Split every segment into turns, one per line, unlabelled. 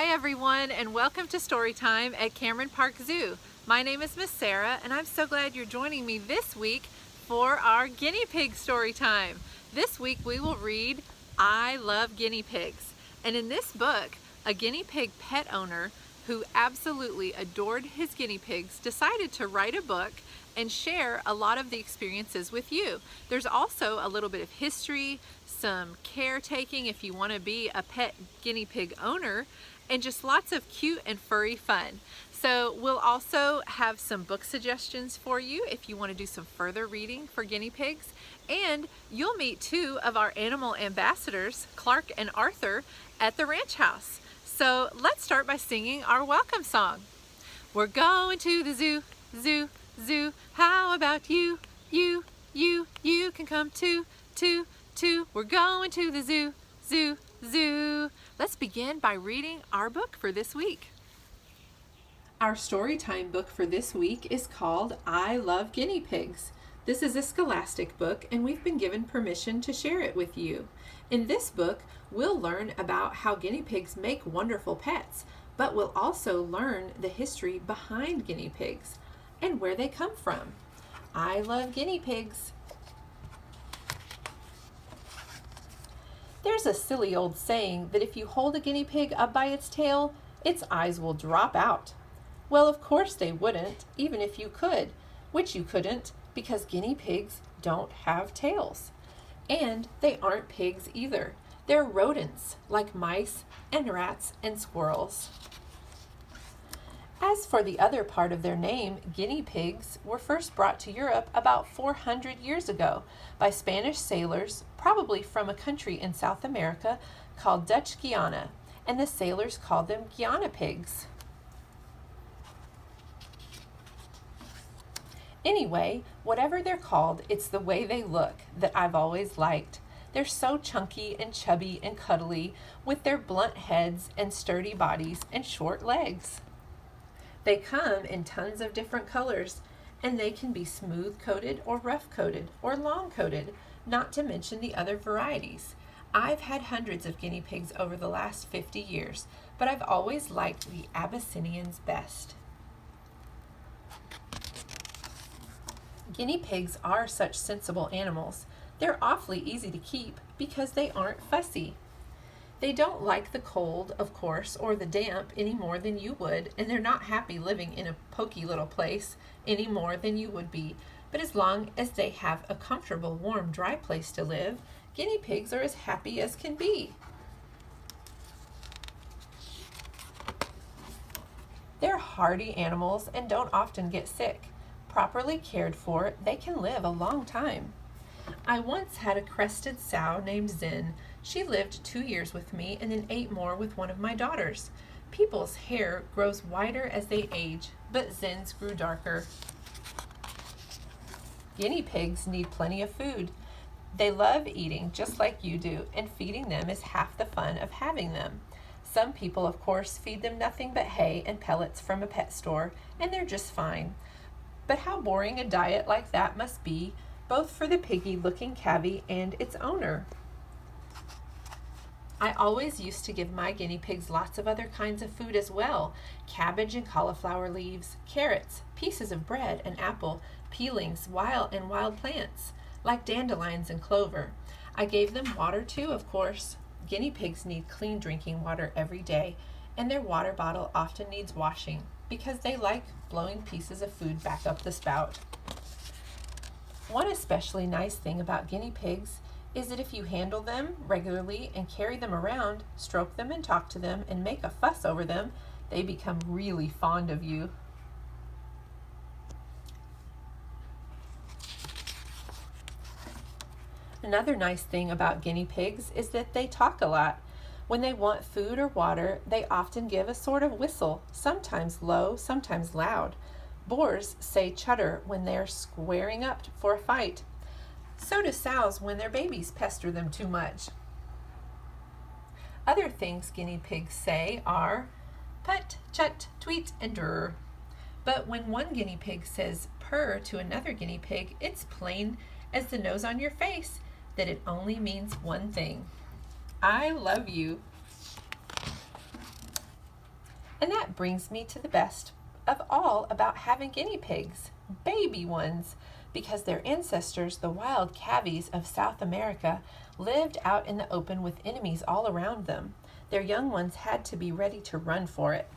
Hi everyone, and welcome to Storytime at Cameron Park Zoo. My name is Miss Sarah, and I'm so glad you're joining me this week for our guinea pig story time. This week we will read I Love Guinea Pigs. And in this book, a guinea pig pet owner who absolutely adored his guinea pigs decided to write a book and share a lot of the experiences with you. There's also a little bit of history, some caretaking if you want to be a pet guinea pig owner, and just lots of cute and furry fun. So we'll also have some book suggestions for you if you want to do some further reading for guinea pigs. And you'll meet two of our animal ambassadors, Clark and Arthur, at the ranch house. So let's start by singing our welcome song. We're going to the zoo, zoo, zoo. How about you, you, you? You can come too, too, too. We're going to the zoo, zoo, zoo. Let's begin by reading our book for this week. Our storytime book for this week is called I Love Guinea Pigs. This is a scholastic book, and we've been given permission to share it with you. In this book, we'll learn about how guinea pigs make wonderful pets, but we'll also learn the history behind guinea pigs and where they come from. I love guinea pigs. There's a silly old saying that if you hold a guinea pig up by its tail, its eyes will drop out. Well, of course they wouldn't, even if you could, which you couldn't because guinea pigs don't have tails. And they aren't pigs either. They're rodents, like mice and rats and squirrels. As for the other part of their name, guinea pigs were first brought to Europe about 400 years ago by Spanish sailors, probably from a country in South America called Dutch Guiana, and the sailors called them Guinea pigs. Anyway, whatever they're called, it's the way they look that I've always liked. They're so chunky and chubby and cuddly with their blunt heads and sturdy bodies and short legs. They come in tons of different colors, and they can be smooth-coated or rough-coated or long-coated, not to mention the other varieties. I've had hundreds of guinea pigs over the last 50 years, but I've always liked the Abyssinians best. Guinea pigs are such sensible animals. They're awfully easy to keep because they aren't fussy. They don't like the cold, of course, or the damp any more than you would, and they're not happy living in a poky little place any more than you would be. But as long as they have a comfortable, warm, dry place to live, guinea pigs are as happy as can be. They're hardy animals and don't often get sick. Properly cared for, they can live a long time. I once had a crested sow named Zen. She lived 2 years with me and then 8 more with one of my daughters. People's hair grows whiter as they age, but Zen's grew darker. Guinea pigs need plenty of food. They love eating just like you do, and feeding them is half the fun of having them. Some people, of course, feed them nothing but hay and pellets from a pet store, and they're just fine. But how boring a diet like that must be, both for the piggy-looking cavy and its owner. I always used to give my guinea pigs lots of other kinds of food as well. Cabbage and cauliflower leaves, carrots, pieces of bread and apple, peelings, wild plants, like dandelions and clover. I gave them water too, of course. Guinea pigs need clean drinking water every day, and their water bottle often needs washing because they like blowing pieces of food back up the spout. One especially nice thing about guinea pigs is that if you handle them regularly and carry them around, stroke them and talk to them and make a fuss over them, they become really fond of you. Another nice thing about guinea pigs is that they talk a lot. When they want food or water, they often give a sort of whistle, sometimes low, sometimes loud. Boars say chutter when they're squaring up for a fight. So do sows when their babies pester them too much. Other things guinea pigs say are put, chut, tweet, and drr. But when one guinea pig says purr to another guinea pig, it's plain as the nose on your face that it only means one thing. I love you. And that brings me to the best of all about having guinea pigs, baby ones, because their ancestors, the wild cavies of South America, lived out in the open with enemies all around them. Their young ones had to be ready to run for it.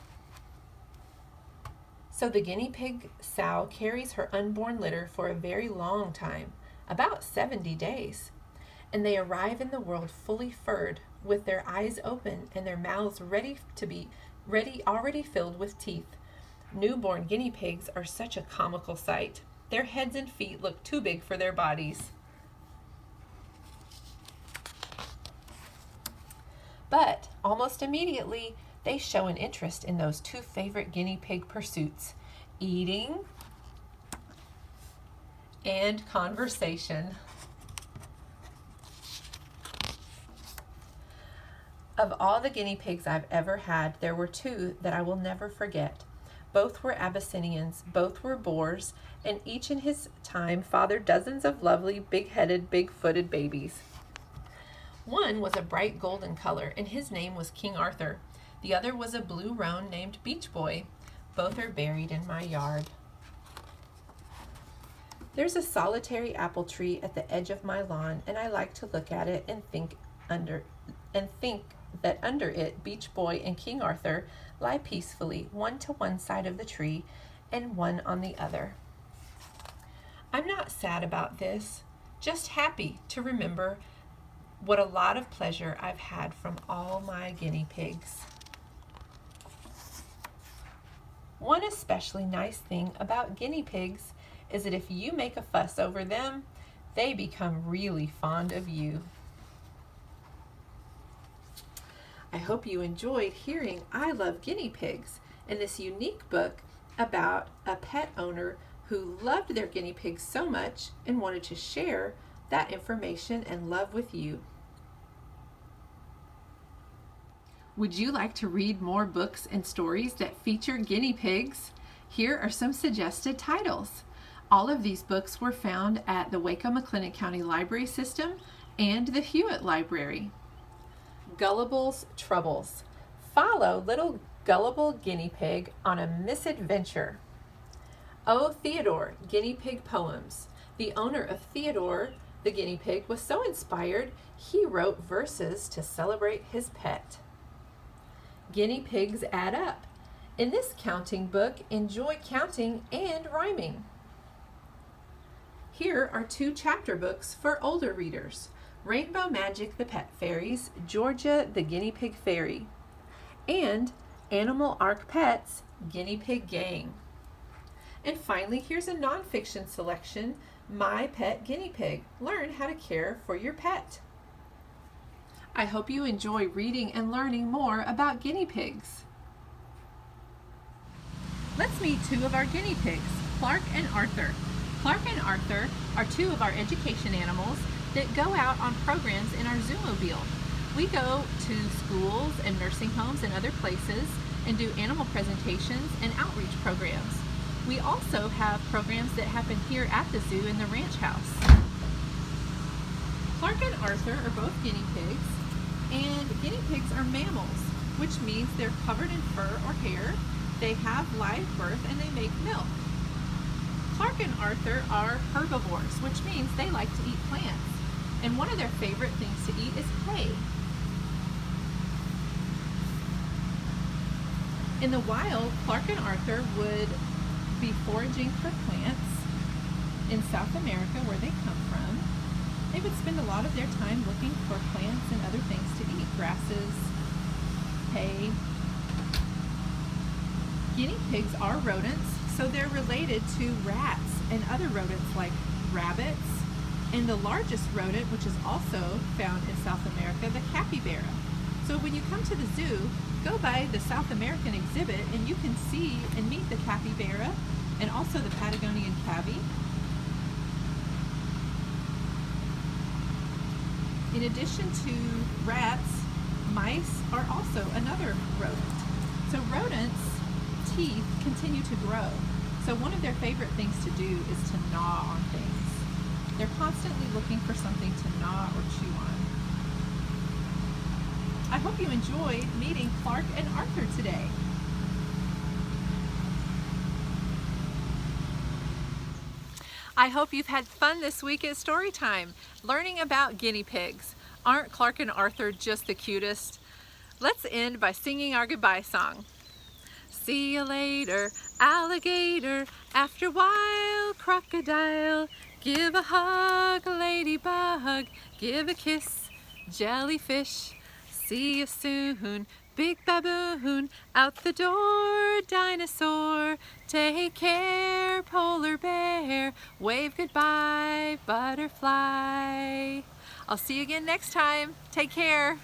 So the guinea pig sow carries her unborn litter for a very long time, about 70 days. And they arrive in the world fully furred, with their eyes open and their mouths already filled with teeth. Newborn guinea pigs are such a comical sight. Their heads and feet look too big for their bodies. But almost immediately, they show an interest in those two favorite guinea pig pursuits, eating and conversation. Of all the guinea pigs I've ever had, there were two that I will never forget. Both were Abyssinians, both were boars, and each in his time fathered dozens of lovely, big-headed, big-footed babies. One was a bright golden color, and his name was King Arthur. The other was a blue roan named Beach Boy. Both are buried in my yard. There's a solitary apple tree at the edge of my lawn, and I like to look at it and think that under it Beach Boy and King Arthur lie peacefully, one to one side of the tree and one on the other. I'm not sad about this, just happy to remember what a lot of pleasure I've had from all my guinea pigs. One especially nice thing about guinea pigs is that if you make a fuss over them, they become really fond of you. I hope you enjoyed hearing I Love Guinea Pigs and this unique book about a pet owner who loved their guinea pigs so much and wanted to share that information and love with you. Would you like to read more books and stories that feature guinea pigs? Here are some suggested titles. All of these books were found at the Waco-McLennan County Library System and the Hewitt Library. Gullible's Troubles. Follow little gullible guinea pig on a misadventure. Oh, Theodore, Guinea Pig Poems. The owner of Theodore, the guinea pig, was so inspired, he wrote verses to celebrate his pet. Guinea Pigs Add Up. In this counting book, enjoy counting and rhyming. Here are 2 chapter books for older readers. Rainbow Magic, the Pet Fairies, Georgia, the Guinea Pig Fairy, and Animal Ark Pets, Guinea Pig Gang. And finally, here's a nonfiction selection, My Pet Guinea Pig. Learn how to care for your pet. I hope you enjoy reading and learning more about guinea pigs. Let's meet 2 of our guinea pigs, Clark and Arthur. Clark and Arthur are 2 of our education animals that go out on programs in our Zoomobile. We go to schools and nursing homes and other places and do animal presentations and outreach programs. We also have programs that happen here at the zoo in the ranch house. Clark and Arthur are both guinea pigs, and guinea pigs are mammals, which means they're covered in fur or hair, they have live birth, and they make milk. Clark and Arthur are herbivores, which means they like to eat plants. And one of their favorite things to eat is hay. In the wild, Clark and Arthur would be foraging for plants in South America, where they come from. They would spend a lot of their time looking for plants and other things to eat, grasses, hay. Guinea pigs are rodents, so they're related to rats and other rodents like rabbits, and the largest rodent, which is also found in South America, the capybara. So when you come to the zoo, go by the South American exhibit and you can see and meet the capybara and also the Patagonian tabby. In addition to rats, mice are also another rodent. So rodents' teeth continue to grow. So one of their favorite things to do is to gnaw on things. They're constantly looking for something to gnaw or chew on. I hope you enjoyed meeting Clark and Arthur today. I hope you've had fun this week at Storytime, learning about guinea pigs. Aren't Clark and Arthur just the cutest? Let's end by singing our goodbye song. See you later, alligator, after a while, crocodile. Give a hug, ladybug, give a kiss, jellyfish. See you soon, big baboon, out the door, dinosaur. Take care, polar bear, wave goodbye, butterfly. I'll see you again next time. Take care.